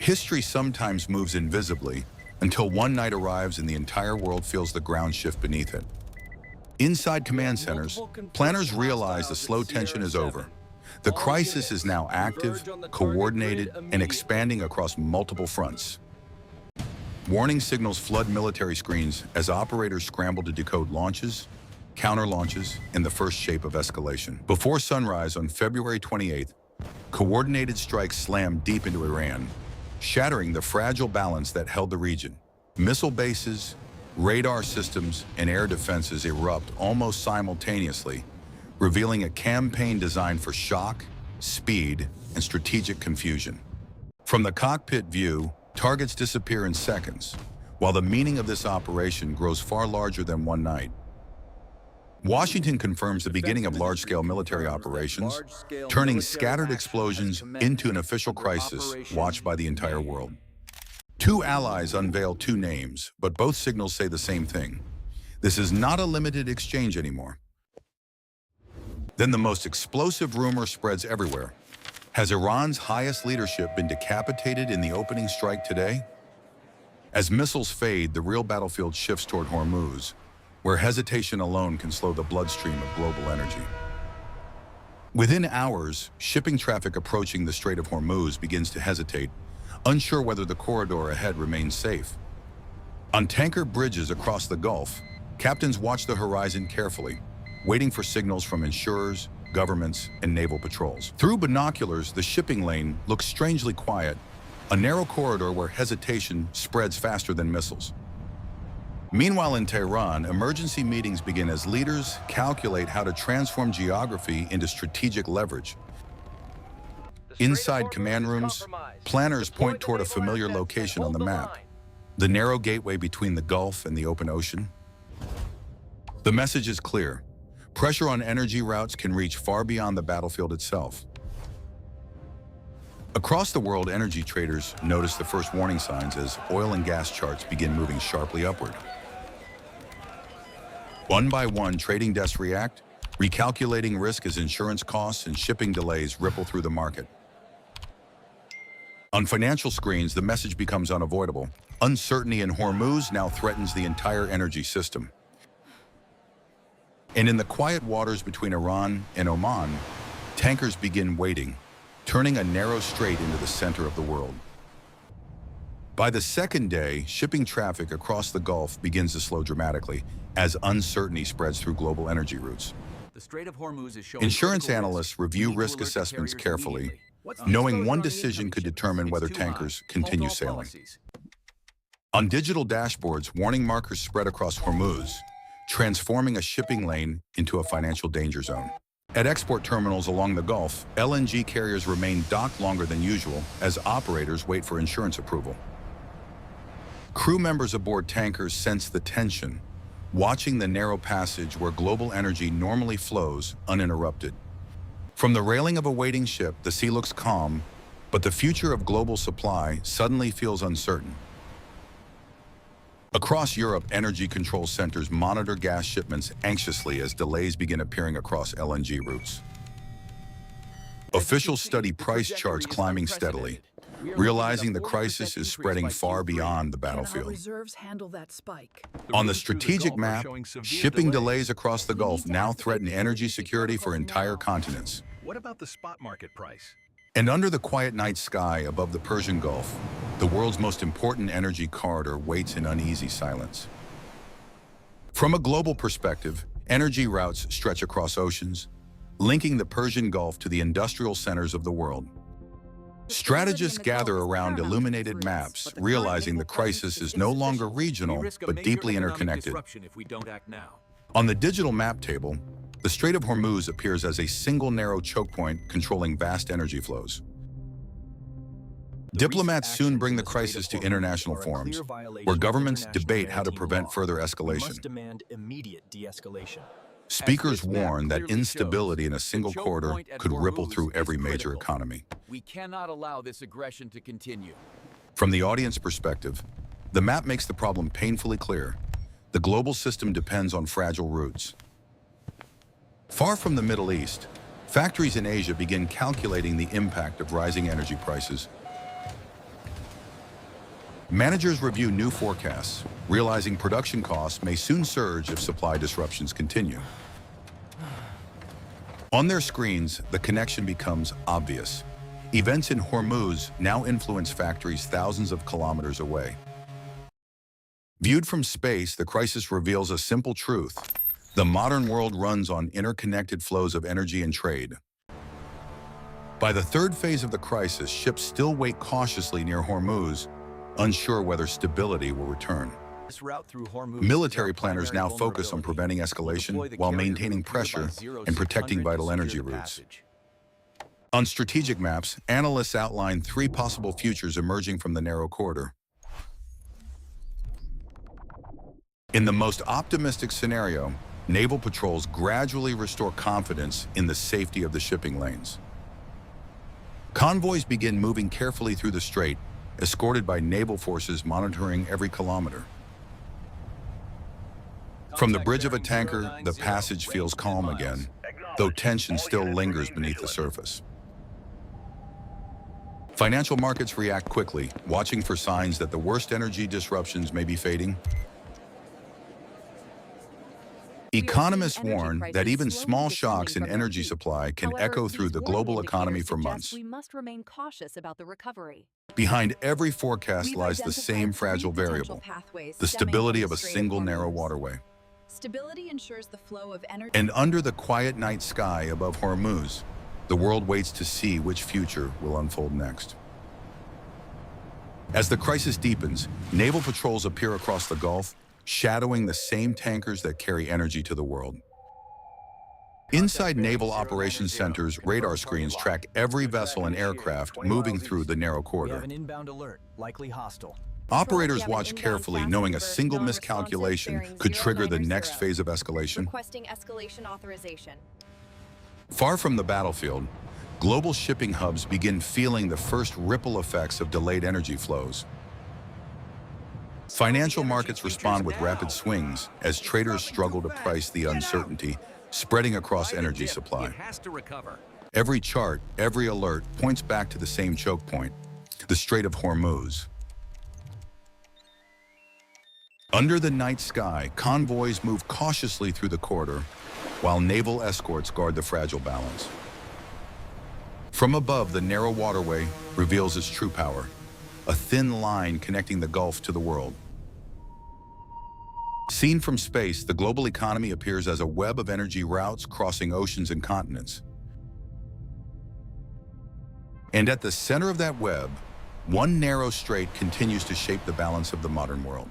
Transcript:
History sometimes moves invisibly until one night arrives and the entire world feels the ground shift beneath it. Inside command centers, planners realize the slow tension is over. The crisis is now active, coordinated, and expanding across multiple fronts. Warning signals flood military screens as operators scramble to decode launches, counter-launches, and the first shape of escalation. Before sunrise on February 28th, coordinated strikes slammed deep into Iran, shattering the fragile balance that held the region. Missile bases, radar systems, and air defenses erupt almost simultaneously, revealing a campaign designed for shock, speed, and strategic confusion. From the cockpit view, targets disappear in seconds, while the meaning of this operation grows far larger than one night. Washington confirms the beginning of large-scale military operations, turning scattered explosions into an official crisis watched by the entire world. Two allies unveil two names, but both signals say the same thing. This is not a limited exchange anymore. Then the most explosive rumor spreads everywhere. Has Iran's highest leadership been decapitated in the opening strike today? As missiles fade, the real battlefield shifts toward Hormuz, where hesitation alone can slow the bloodstream of global energy. Within hours, shipping traffic approaching the Strait of Hormuz begins to hesitate, unsure whether the corridor ahead remains safe. On tanker bridges across the Gulf, captains watch the horizon carefully, waiting for signals from insurers, governments, and naval patrols. Through binoculars, the shipping lane looks strangely quiet, a narrow corridor where hesitation spreads faster than missiles. Meanwhile, in Tehran, emergency meetings begin as leaders calculate how to transform geography into strategic leverage. Inside command rooms, planners point toward a familiar location on the map, the narrow gateway between the Gulf and the open ocean. The message is clear. Pressure on energy routes can reach far beyond the battlefield itself. Across the world, energy traders notice the first warning signs as oil and gas charts begin moving sharply upward. One by one, trading desks react, recalculating risk as insurance costs and shipping delays ripple through the market. On financial screens, the message becomes unavoidable. Uncertainty in Hormuz now threatens the entire energy system. And in the quiet waters between Iran and Oman, tankers begin waiting, turning a narrow strait into the center of the world. By the second day, shipping traffic across the Gulf begins to slow dramatically as uncertainty spreads through global energy routes. The Strait of Hormuz is showing Insurance analysts review risk assessments carefully, knowing one decision could determine whether tankers continue sailing. On digital dashboards, warning markers spread across Hormuz, transforming a shipping lane into a financial danger zone. At export terminals along the Gulf, LNG carriers remain docked longer than usual as operators wait for insurance approval. Crew members aboard tankers sense the tension, watching the narrow passage where global energy normally flows uninterrupted. From the railing of a waiting ship, the sea looks calm, but the future of global supply suddenly feels uncertain. Across Europe, energy control centers monitor gas shipments anxiously as delays begin appearing across LNG routes. Officials study price charts climbing steadily, realizing the crisis is spreading far beyond the battlefield. On the strategic map, shipping delays across the Gulf now threaten energy security for entire continents. What about the spot market price? And under the quiet night sky above the Persian Gulf, the world's most important energy corridor waits in uneasy silence. From a global perspective, energy routes stretch across oceans, linking the Persian Gulf to the industrial centers of the world. Strategists gather around illuminated maps, realizing the crisis is no longer regional, but deeply interconnected. On the digital map table, the Strait of Hormuz appears as a single narrow choke point controlling vast energy flows. Diplomats soon bring the crisis to international forums, where governments debate how to prevent further escalation. Speakers warn that instability in a single corridor could ripple through every major economy. We cannot allow this aggression to continue. From the audience perspective, the map makes the problem painfully clear. The global system depends on fragile routes. Far from the Middle East, factories in Asia begin calculating the impact of rising energy prices. Managers review new forecasts, realizing production costs may soon surge if supply disruptions continue. On their screens, the connection becomes obvious. Events in Hormuz now influence factories thousands of kilometers away. Viewed from space, the crisis reveals a simple truth. The modern world runs on interconnected flows of energy and trade. By the third phase of the crisis, ships still wait cautiously near Hormuz, unsure whether stability will return. This route through Hormuz Military is our planners now primary focus on vulnerability. preventing We'll deploy escalation the while carrier maintaining group nearby pressure 0600 and protecting to vital secure energy the routes. passage. On strategic maps, analysts outline three possible futures emerging from the narrow corridor. In the most optimistic scenario, naval patrols gradually restore confidence in the safety of the shipping lanes. Convoys begin moving carefully through the strait, escorted by naval forces monitoring every kilometer. From the bridge of a tanker, the passage feels calm again, though tension still lingers beneath the surface. Financial markets react quickly, watching for signs that the worst energy disruptions may be fading. Economists warn that even small shocks in energy supply can echo through the global economy for months. We must remain cautious about the recovery. Behind every forecast lies the same fragile variable, the stability of a single narrow waterway. Stability ensures the flow of energy. And under the quiet night sky above Hormuz, the world waits to see which future will unfold next. As the crisis deepens, naval patrols appear across the Gulf, shadowing the same tankers that carry energy to the world. Inside naval operations centers, radar screens track every vessel and aircraft moving through the narrow We have corridor. an inbound alert, likely hostile. Operators watch carefully, knowing a single miscalculation could trigger the next phase of escalation. Requesting escalation authorization. Far from the battlefield, global shipping hubs begin feeling the first ripple effects of delayed energy flows. Financial markets respond with rapid swings as traders struggle to price the uncertainty spreading across energy supply. It has to recover. Every chart, every alert points back to the same choke point, the Strait of Hormuz. Under the night sky, convoys move cautiously through the corridor, while naval escorts guard the fragile balance. From above, the narrow waterway reveals its true power, a thin line connecting the Gulf to the world. Seen from space, the global economy appears as a web of energy routes crossing oceans and continents. And at the center of that web, one narrow strait continues to shape the balance of the modern world.